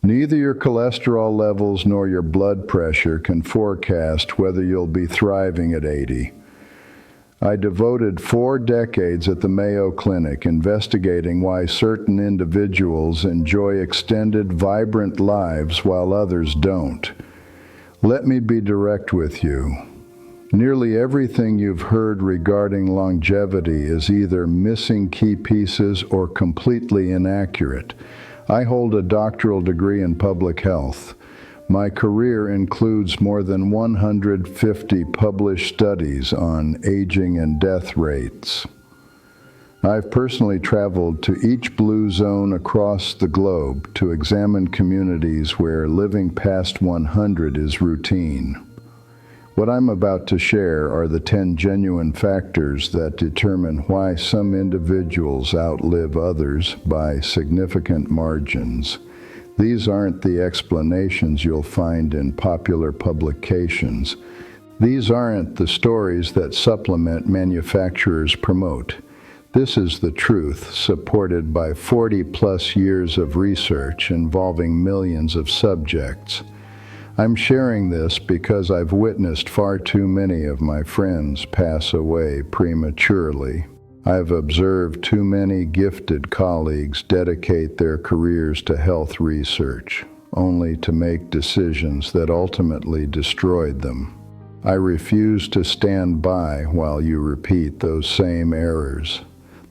Neither your cholesterol levels nor your blood pressure can forecast whether you'll be thriving at 80. I devoted 4 decades at the Mayo Clinic investigating why certain individuals enjoy extended, vibrant lives while others don't. Let me be direct with you. Nearly everything you've heard regarding longevity is either missing key pieces or completely inaccurate. I hold a doctoral degree in public health. My career includes more than 150 published studies on aging and death rates. I've personally traveled to each blue zone across the globe to examine communities where living past 100 is routine. What I'm about to share are the 10 genuine factors that determine why some individuals outlive others by significant margins. These aren't the explanations you'll find in popular publications. These aren't the stories that supplement manufacturers promote. This is the truth, supported by 40+ years of research involving millions of subjects. I'm sharing this because I've witnessed far too many of my friends pass away prematurely. I've observed too many gifted colleagues dedicate their careers to health research, only to make decisions that ultimately destroyed them. I refuse to stand by while you repeat those same errors.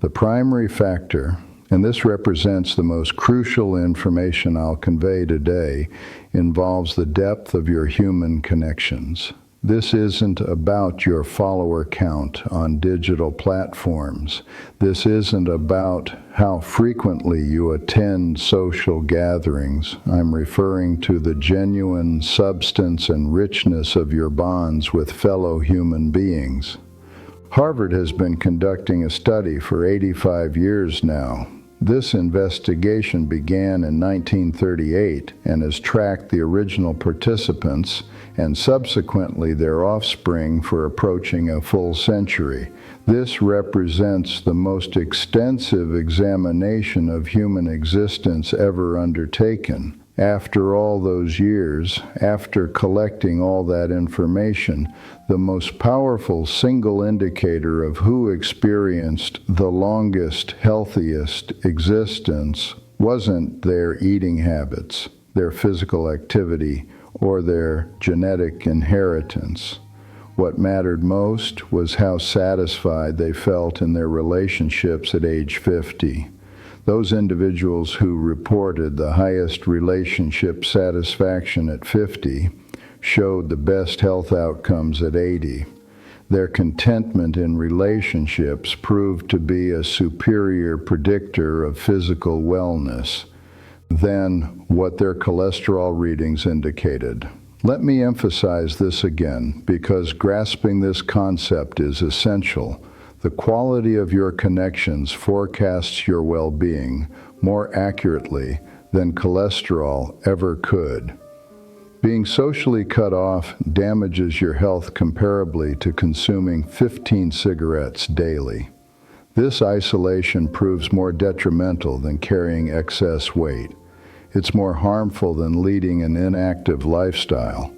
The primary factor, and this represents the most crucial information I'll convey today, involves the depth of your human connections. This isn't about your follower count on digital platforms. This isn't about how frequently you attend social gatherings. I'm referring to the genuine substance and richness of your bonds with fellow human beings. Harvard has been conducting a study for 85 years now. This investigation began in 1938 and has tracked the original participants and subsequently their offspring for approaching a full century. This represents the most extensive examination of human existence ever undertaken. After all those years, after collecting all that information, the most powerful single indicator of who experienced the longest, healthiest existence wasn't their eating habits, their physical activity, or their genetic inheritance. What mattered most was how satisfied they felt in their relationships at age 50. Those individuals who reported the highest relationship satisfaction at 50 showed the best health outcomes at 80. Their contentment in relationships proved to be a superior predictor of physical wellness than what their cholesterol readings indicated. Let me emphasize this again, because grasping this concept is essential. The quality of your connections forecasts your well-being more accurately than cholesterol ever could. Being socially cut off damages your health comparably to consuming 15 cigarettes daily. This isolation proves more detrimental than carrying excess weight. It's more harmful than leading an inactive lifestyle.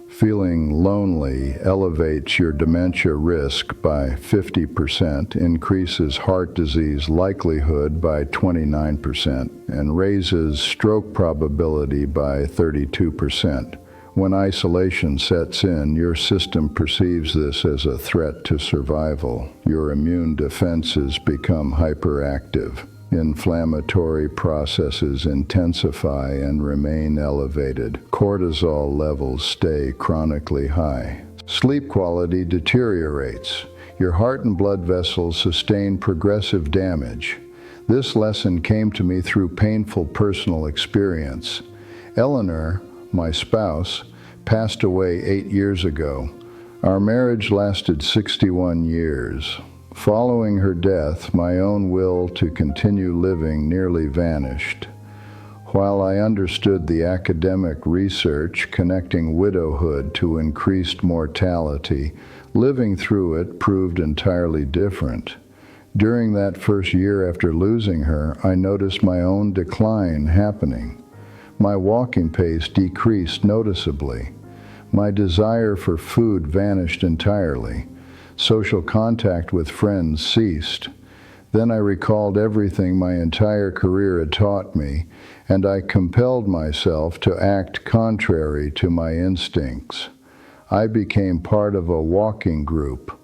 Feeling lonely elevates your dementia risk by 50%, increases heart disease likelihood by 29%, and raises stroke probability by 32%. When isolation sets in, your system perceives this as a threat to survival. Your immune defenses become hyperactive. Inflammatory processes intensify and remain elevated. Cortisol levels stay chronically high. Sleep quality deteriorates. Your heart and blood vessels sustain progressive damage. This lesson came to me through painful personal experience. Eleanor, my spouse, passed away 8 years ago. Our marriage lasted 61 years. Following her death, my own will to continue living nearly vanished. While I understood the academic research connecting widowhood to increased mortality, living through it proved entirely different. During that first year after losing her, I noticed my own decline happening. My walking pace decreased noticeably. My desire for food vanished entirely. Social contact with friends ceased. Then I recalled everything my entire career had taught me, and I compelled myself to act contrary to my instincts. I became part of a walking group.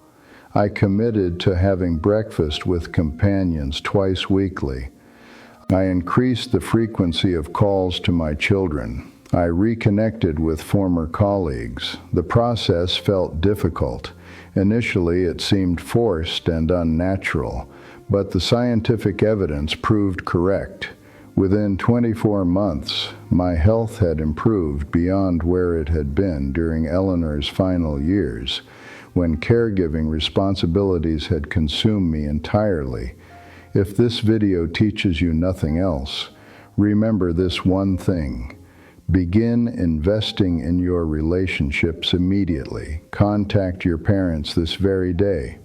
I committed to having breakfast with companions twice weekly. I increased the frequency of calls to my children. I reconnected with former colleagues. The process felt difficult. Initially, it seemed forced and unnatural, but the scientific evidence proved correct. Within 24 months, my health had improved beyond where it had been during Eleanor's final years, when caregiving responsibilities had consumed me entirely. If this video teaches you nothing else, remember this one thing. Begin investing in your relationships immediately. Contact your parents this very day.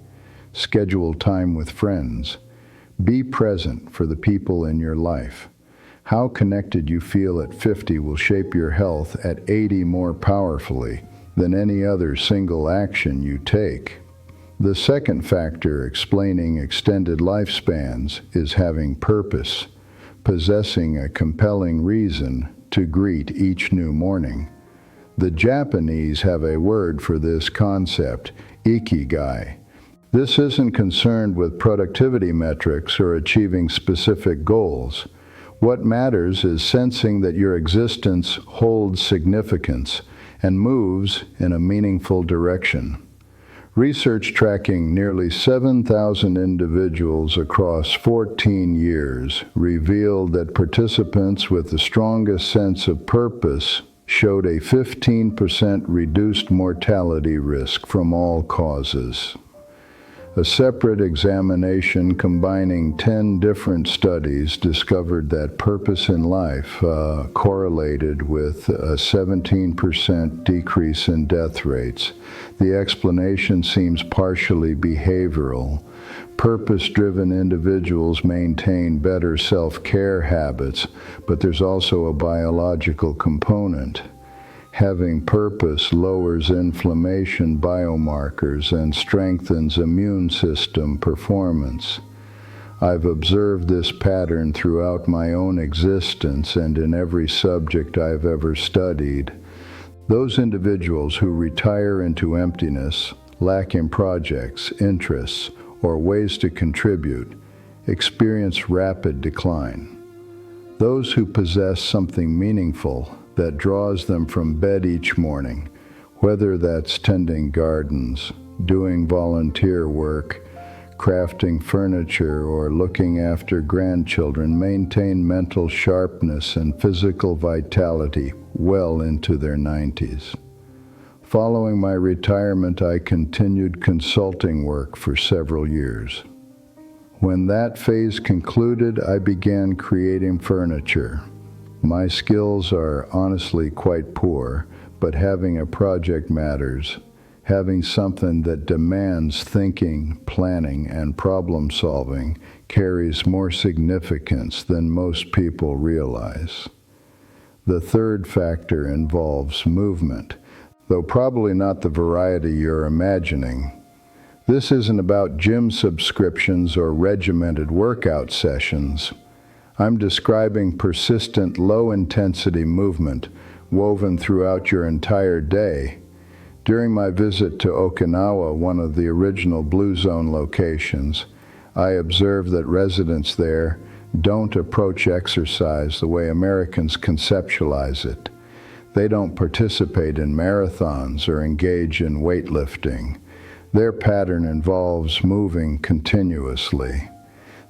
Schedule time with friends. Be present for the people in your life. How connected you feel at 50 will shape your health at 80 more powerfully than any other single action you take. The second factor explaining extended lifespans is having purpose, possessing a compelling reason to greet each new morning. The Japanese have a word for this concept, Ikigai. This isn't concerned with productivity metrics or achieving specific goals. What matters is sensing that your existence holds significance and moves in a meaningful direction. Research tracking nearly 7,000 individuals across 14 years revealed that participants with the strongest sense of purpose showed a 15% reduced mortality risk from all causes. A separate examination combining 10 different studies discovered that purpose in life correlated with a 17% decrease in death rates. The explanation seems partially behavioral. Purpose-driven individuals maintain better self-care habits, but there's also a biological component. Having purpose lowers inflammation biomarkers and strengthens immune system performance. I've observed this pattern throughout my own existence and in every subject I've ever studied. Those individuals who retire into emptiness, lacking projects, interests, or ways to contribute, experience rapid decline. Those who possess something meaningful that draws them from bed each morning, whether that's tending gardens, doing volunteer work, crafting furniture, or looking after grandchildren, maintain mental sharpness and physical vitality well into their 90s. Following my retirement, I continued consulting work for several years. When that phase concluded, I began creating furniture. My skills are honestly quite poor, but having a project matters. Having something that demands thinking, planning, and problem solving carries more significance than most people realize. The third factor involves movement, though probably not the variety you're imagining. This isn't about gym subscriptions or regimented workout sessions. I'm describing persistent low-intensity movement woven throughout your entire day. During my visit to Okinawa, one of the original Blue Zone locations, I observed that residents there don't approach exercise the way Americans conceptualize it. They don't participate in marathons or engage in weightlifting. Their pattern involves moving continuously.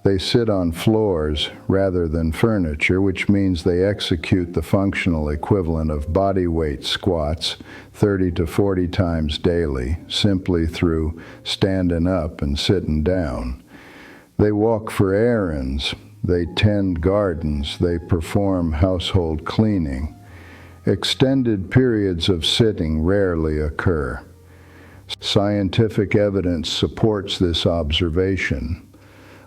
They sit on floors rather than furniture, which means they execute the functional equivalent of body weight squats 30 to 40 times daily, simply through standing up and sitting down. They walk for errands, they tend gardens, they perform household cleaning. Extended periods of sitting rarely occur. Scientific evidence supports this observation.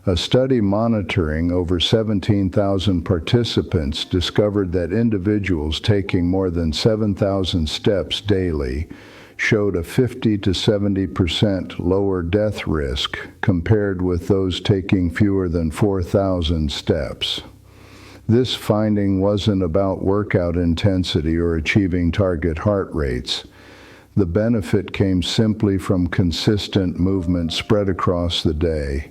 A study monitoring over 17,000 participants discovered that individuals taking more than 7,000 steps daily showed a 50 to 70% lower death risk compared with those taking fewer than 4,000 steps. This finding wasn't about workout intensity or achieving target heart rates. The benefit came simply from consistent movement spread across the day,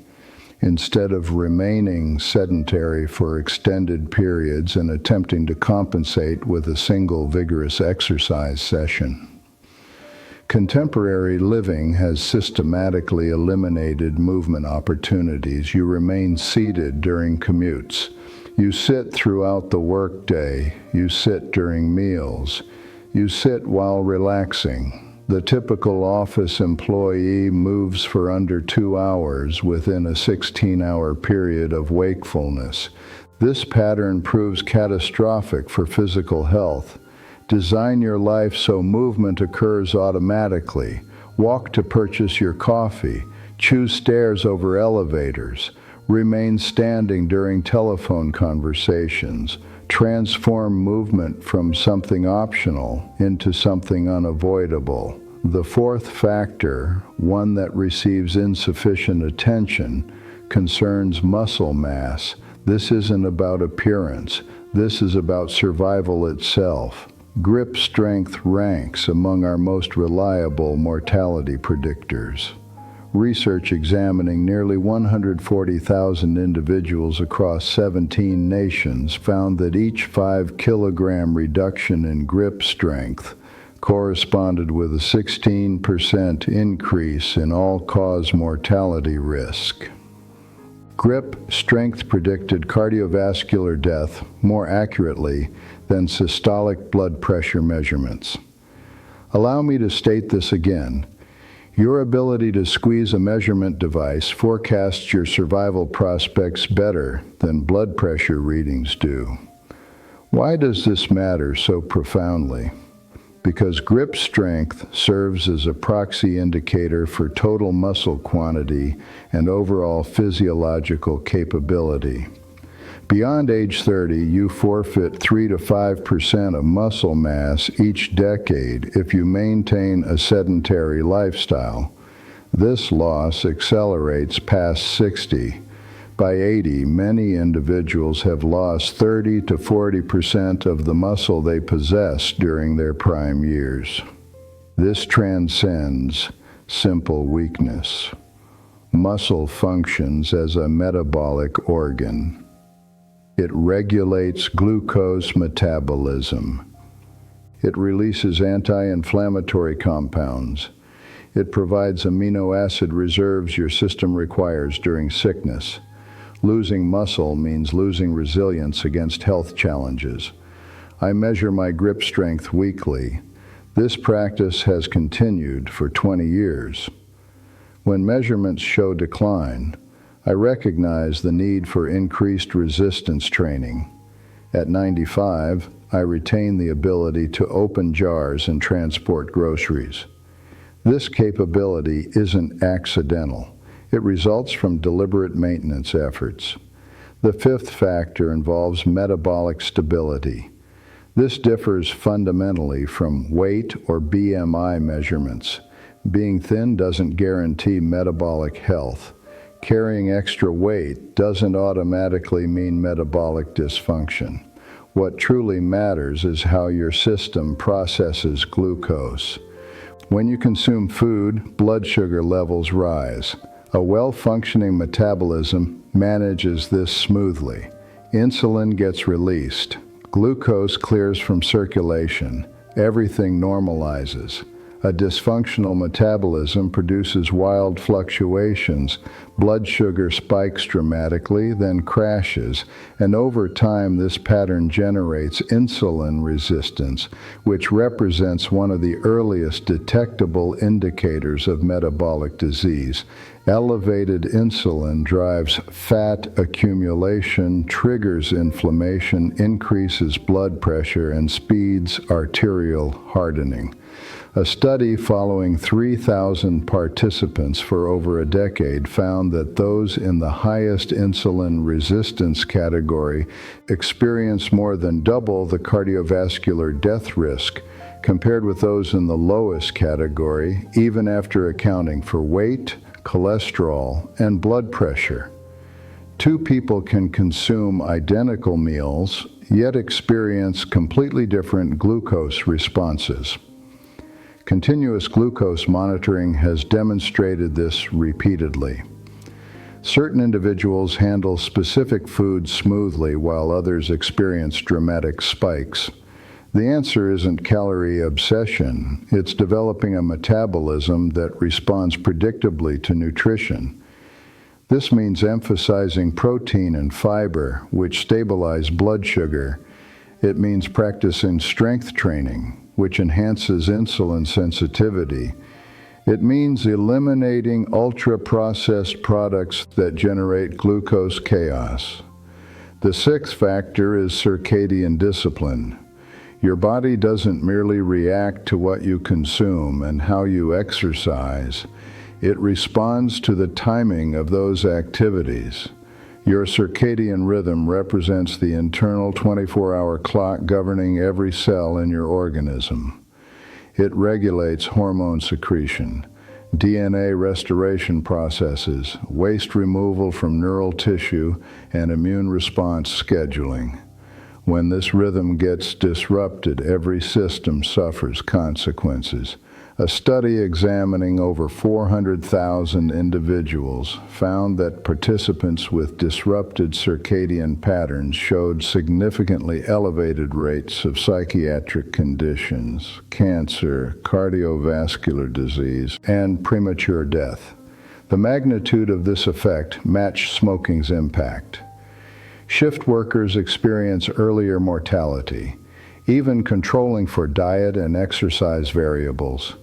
instead of remaining sedentary for extended periods and attempting to compensate with a single vigorous exercise session. Contemporary living has systematically eliminated movement opportunities. You remain seated during commutes. You sit throughout the workday. You sit during meals. You sit while relaxing. The typical office employee moves for under 2 hours within a 16-hour period of wakefulness. This pattern proves catastrophic for physical health. Design your life so movement occurs automatically. Walk to purchase your coffee. Choose stairs over elevators. Remain standing during telephone conversations. Transform movement from something optional into something unavoidable. The fourth factor, one that receives insufficient attention, concerns muscle mass. This isn't about appearance. This is about survival itself. Grip strength ranks among our most reliable mortality predictors. Research examining nearly 140,000 individuals across 17 nations found that each 5-kilogram reduction in grip strength corresponded with a 16% increase in all-cause mortality risk. Grip strength predicted cardiovascular death more accurately than systolic blood pressure measurements. Allow me to state this again. Your ability to squeeze a measurement device forecasts your survival prospects better than blood pressure readings do. Why does this matter so profoundly? Because grip strength serves as a proxy indicator for total muscle quantity and overall physiological capability. Beyond age 30, you forfeit 3 to 5% of muscle mass each decade if you maintain a sedentary lifestyle. This loss accelerates past 60. By 80, many individuals have lost 30 to 40% of the muscle they possessed during their prime years. This transcends simple weakness. Muscle functions as a metabolic organ. It regulates glucose metabolism. It releases anti-inflammatory compounds. It provides amino acid reserves your system requires during sickness. Losing muscle means losing resilience against health challenges. I measure my grip strength weekly. This practice has continued for 20 years. When measurements show decline, I recognize the need for increased resistance training. At 95, I retain the ability to open jars and transport groceries. This capability isn't accidental. It results from deliberate maintenance efforts. The fifth factor involves metabolic stability. This differs fundamentally from weight or BMI measurements. Being thin doesn't guarantee metabolic health. Carrying extra weight doesn't automatically mean metabolic dysfunction. What truly matters is how your system processes glucose. When you consume food, blood sugar levels rise. A well-functioning metabolism manages this smoothly. Insulin gets released. Glucose clears from circulation. Everything normalizes. A dysfunctional metabolism produces wild fluctuations. Blood sugar spikes dramatically, then crashes, and over time this pattern generates insulin resistance, which represents one of the earliest detectable indicators of metabolic disease. Elevated insulin drives fat accumulation, triggers inflammation, increases blood pressure, and speeds arterial hardening. A study following 3,000 participants for over a decade found that those in the highest insulin resistance category experienced more than double the cardiovascular death risk compared with those in the lowest category, even after accounting for weight, cholesterol, and blood pressure. Two people can consume identical meals, yet experience completely different glucose responses. Continuous glucose monitoring has demonstrated this repeatedly. Certain individuals handle specific foods smoothly while others experience dramatic spikes. The answer isn't calorie obsession, it's developing a metabolism that responds predictably to nutrition. This means emphasizing protein and fiber, which stabilize blood sugar. It means practicing strength training, which enhances insulin sensitivity. It means eliminating ultra-processed products that generate glucose chaos. The sixth factor is circadian discipline. Your body doesn't merely react to what you consume and how you exercise. It responds to the timing of those activities. Your circadian rhythm represents the internal 24-hour clock governing every cell in your organism. It regulates hormone secretion, DNA restoration processes, waste removal from neural tissue, and immune response scheduling. When this rhythm gets disrupted, every system suffers consequences. A study examining over 400,000 individuals found that participants with disrupted circadian patterns showed significantly elevated rates of psychiatric conditions, cancer, cardiovascular disease, and premature death. The magnitude of this effect matched smoking's impact. Shift workers experience earlier mortality, even controlling for diet and exercise variables.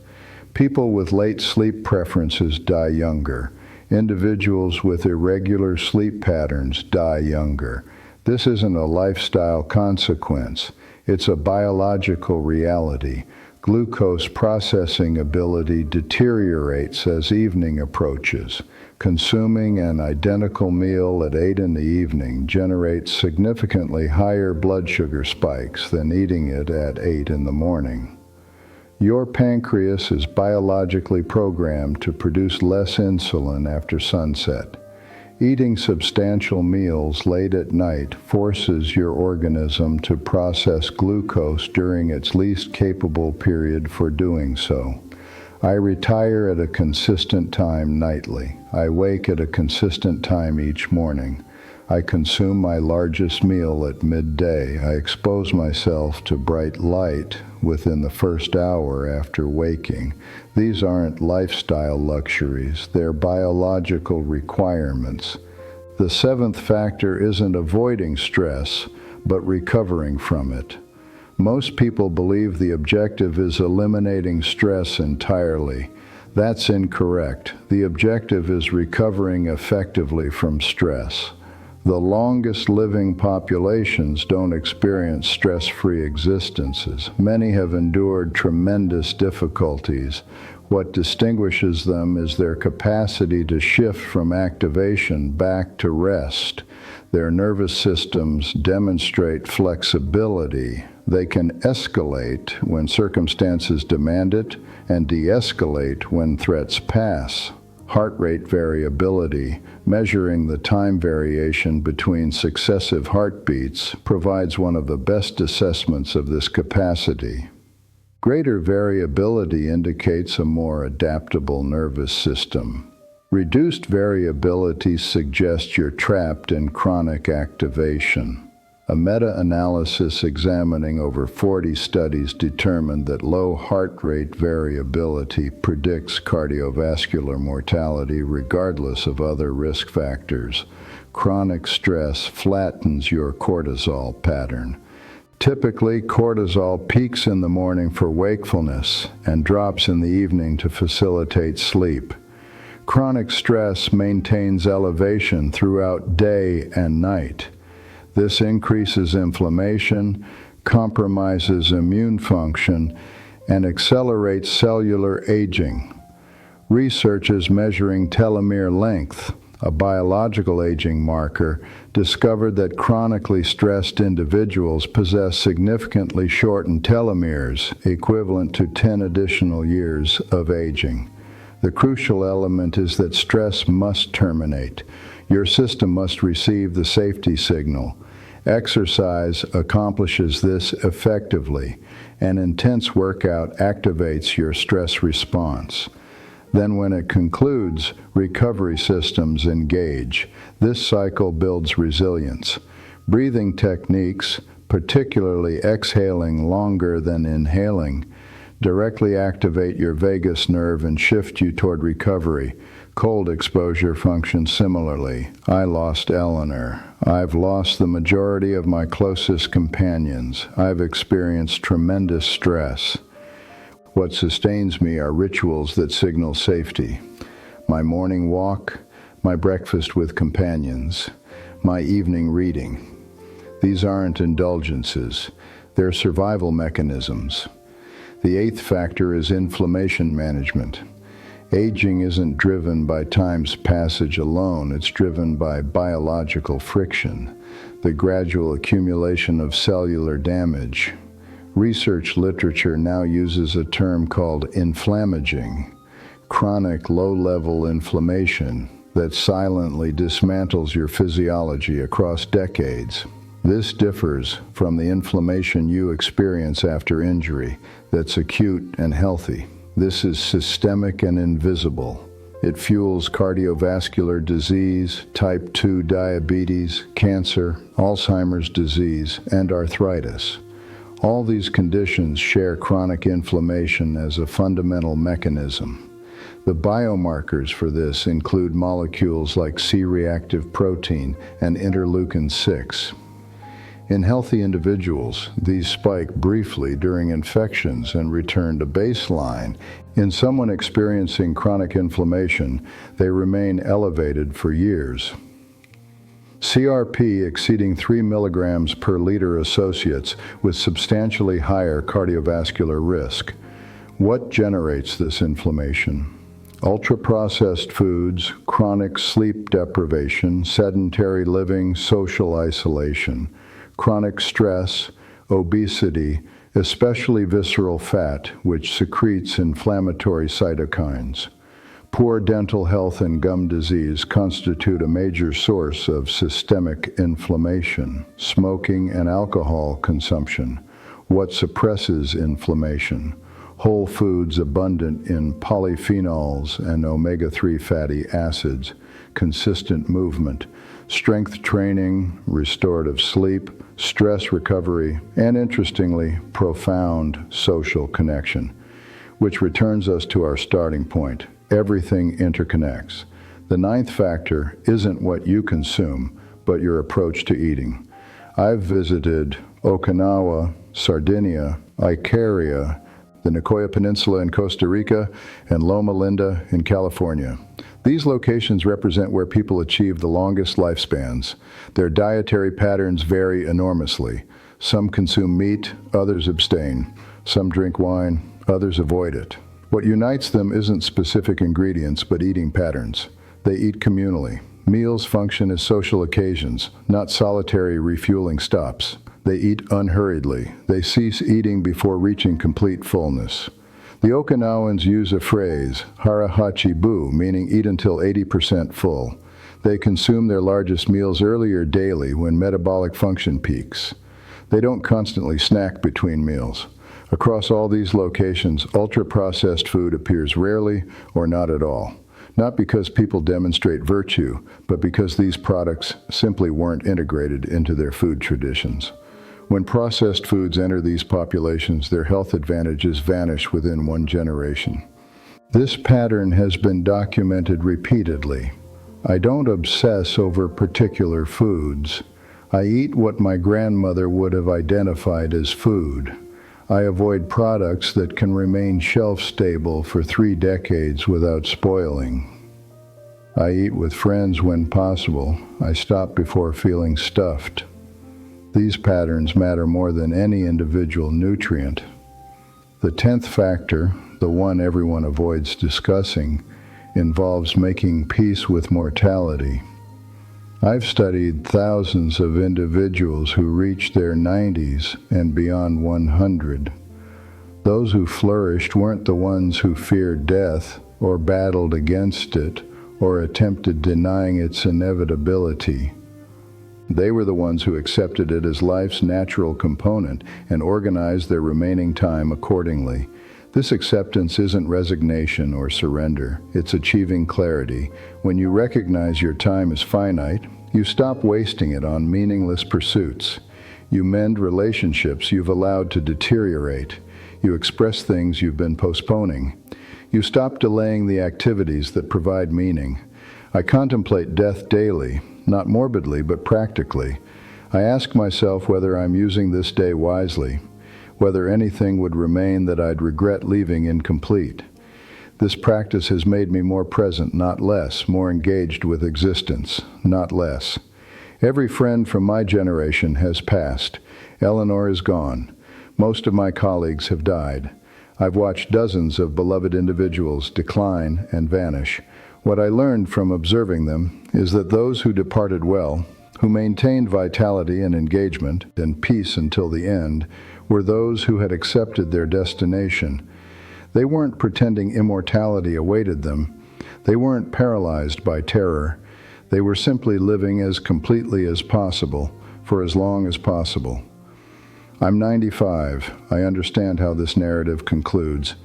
People with late sleep preferences die younger. Individuals with irregular sleep patterns die younger. This isn't a lifestyle consequence. It's a biological reality. Glucose processing ability deteriorates as evening approaches. Consuming an identical meal at 8 in the evening generates significantly higher blood sugar spikes than eating it at 8 in the morning. Your pancreas is biologically programmed to produce less insulin after sunset. Eating substantial meals late at night forces your organism to process glucose during its least capable period for doing so. I retire at a consistent time nightly. I wake at a consistent time each morning. I consume my largest meal at midday. I expose myself to bright light within the first hour after waking. These aren't lifestyle luxuries, they're biological requirements. The seventh factor isn't avoiding stress, but recovering from it. Most people believe the objective is eliminating stress entirely. That's incorrect. The objective is recovering effectively from stress. The longest living populations don't experience stress-free existences. Many have endured tremendous difficulties. What distinguishes them is their capacity to shift from activation back to rest. Their nervous systems demonstrate flexibility. They can escalate when circumstances demand it and de-escalate when threats pass. Heart rate variability, measuring the time variation between successive heartbeats, provides one of the best assessments of this capacity. Greater variability indicates a more adaptable nervous system. Reduced variability suggests you're trapped in chronic activation. A meta-analysis examining over 40 studies determined that low heart rate variability predicts cardiovascular mortality regardless of other risk factors. Chronic stress flattens your cortisol pattern. Typically, cortisol peaks in the morning for wakefulness and drops in the evening to facilitate sleep. Chronic stress maintains elevation throughout day and night. This increases inflammation, compromises immune function, and accelerates cellular aging. Research is measuring telomere length, a biological aging marker, discovered that chronically stressed individuals possess significantly shortened telomeres, equivalent to 10 additional years of aging. The crucial element is that stress must terminate. Your system must receive the safety signal. Exercise accomplishes this effectively. An intense workout activates your stress response. Then when it concludes, recovery systems engage. This cycle builds resilience. Breathing techniques, particularly exhaling longer than inhaling, directly activate your vagus nerve and shift you toward recovery. Cold exposure functions similarly. I lost Eleanor. I've lost the majority of my closest companions. I've experienced tremendous stress. What sustains me are rituals that signal safety. My morning walk, my breakfast with companions, my evening reading. These aren't indulgences. They're survival mechanisms. The eighth factor is inflammation management. Aging isn't driven by time's passage alone. It's driven by biological friction, the gradual accumulation of cellular damage. Research literature now uses a term called inflammaging, chronic low-level inflammation that silently dismantles your physiology across decades. This differs from the inflammation you experience after injury that's acute and healthy. This is systemic and invisible. It fuels cardiovascular disease, type 2 diabetes, cancer, Alzheimer's disease, and arthritis. All these conditions share chronic inflammation as a fundamental mechanism. The biomarkers for this include molecules like C-reactive protein and interleukin-6. In healthy individuals, these spike briefly during infections and return to baseline. In someone experiencing chronic inflammation, they remain elevated for years. CRP exceeding 3 milligrams per liter associates with substantially higher cardiovascular risk. What generates this inflammation? Ultra-processed foods, chronic sleep deprivation, sedentary living, social isolation, chronic stress, obesity, especially visceral fat, which secretes inflammatory cytokines. Poor dental health and gum disease constitute a major source of systemic inflammation. Smoking and alcohol consumption. What suppresses inflammation? Whole foods abundant in polyphenols and omega-3 fatty acids. Consistent movement. Strength training, restorative sleep, stress recovery, and interestingly, profound social connection, which returns us to our starting point. Everything interconnects. The ninth factor isn't what you consume, but your approach to eating. I've visited Okinawa, Sardinia, Icaria, the Nicoya Peninsula in Costa Rica, and Loma Linda in California. These locations represent where people achieve the longest lifespans. Their dietary patterns vary enormously. Some consume meat, others abstain. Some drink wine, others avoid it. What unites them isn't specific ingredients, but eating patterns. They eat communally. Meals function as social occasions, not solitary refueling stops. They eat unhurriedly. They cease eating before reaching complete fullness. The Okinawans use a phrase, harahachi bu, meaning eat until 80% full. They consume their largest meals earlier daily when metabolic function peaks. They don't constantly snack between meals. Across all these locations, ultra-processed food appears rarely or not at all. Not because people demonstrate virtue, but because these products simply weren't integrated into their food traditions. When processed foods enter these populations, their health advantages vanish within one generation. This pattern has been documented repeatedly. I don't obsess over particular foods. I eat what my grandmother would have identified as food. I avoid products that can remain shelf-stable for 3 decades without spoiling. I eat with friends when possible. I stop before feeling stuffed. These patterns matter more than any individual nutrient. The 10th factor, the one everyone avoids discussing, involves making peace with mortality. I've studied thousands of individuals who reached their 90s and beyond 100. Those who flourished weren't the ones who feared death or battled against it or attempted denying its inevitability. They were the ones who accepted it as life's natural component and organized their remaining time accordingly. This acceptance isn't resignation or surrender, it's achieving clarity. When you recognize your time is finite, you stop wasting it on meaningless pursuits. You mend relationships you've allowed to deteriorate. You express things you've been postponing. You stop delaying the activities that provide meaning. I contemplate death daily, not morbidly but practically. I ask myself whether I'm using this day wisely, whether anything would remain that I'd regret leaving incomplete. This practice has made me more present, not less, more engaged with existence, not less. Every friend from my generation has passed. Eleanor is gone. Most of my colleagues have died. I've watched dozens of beloved individuals decline and vanish. What I learned from observing them is that those who departed well, who maintained vitality and engagement and peace until the end, were those who had accepted their destination. They weren't pretending immortality awaited them. They weren't paralyzed by terror. They were simply living as completely as possible, for as long as possible. I'm 95. I understand how this narrative concludes.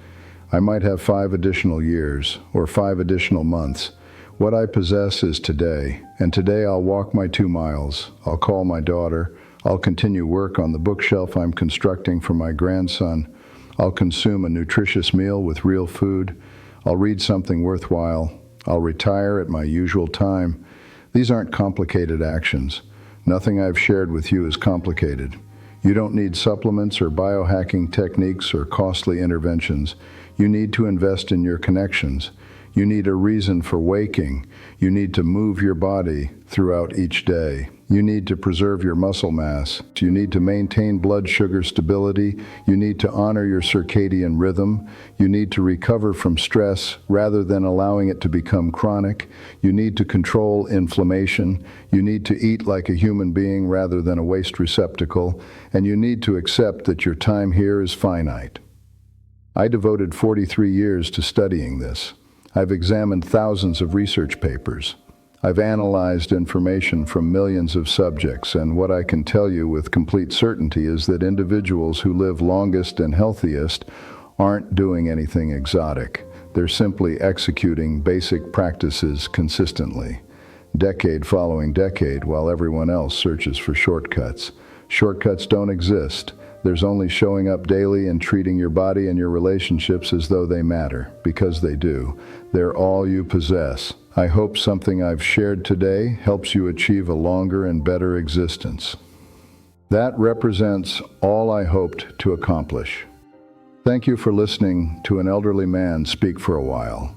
I might have 5 additional years, or 5 additional months. What I possess is today, and today I'll walk my 2 miles. I'll call my daughter. I'll continue work on the bookshelf I'm constructing for my grandson. I'll consume a nutritious meal with real food. I'll read something worthwhile. I'll retire at my usual time. These aren't complicated actions. Nothing I've shared with you is complicated. You don't need supplements or biohacking techniques or costly interventions. You need to invest in your connections. You need a reason for waking. You need to move your body throughout each day. You need to preserve your muscle mass. You need to maintain blood sugar stability. You need to honor your circadian rhythm. You need to recover from stress rather than allowing it to become chronic. You need to control inflammation. You need to eat like a human being rather than a waste receptacle. And you need to accept that your time here is finite. I devoted 43 years to studying this. I've examined thousands of research papers. I've analyzed information from millions of subjects, and what I can tell you with complete certainty is that individuals who live longest and healthiest aren't doing anything exotic. They're simply executing basic practices consistently, decade following decade, while everyone else searches for shortcuts. Shortcuts don't exist. There's only showing up daily and treating your body and your relationships as though they matter, because they do. They're all you possess. I hope something I've shared today helps you achieve a longer and better existence. That represents all I hoped to accomplish. Thank you for listening to an elderly man speak for a while.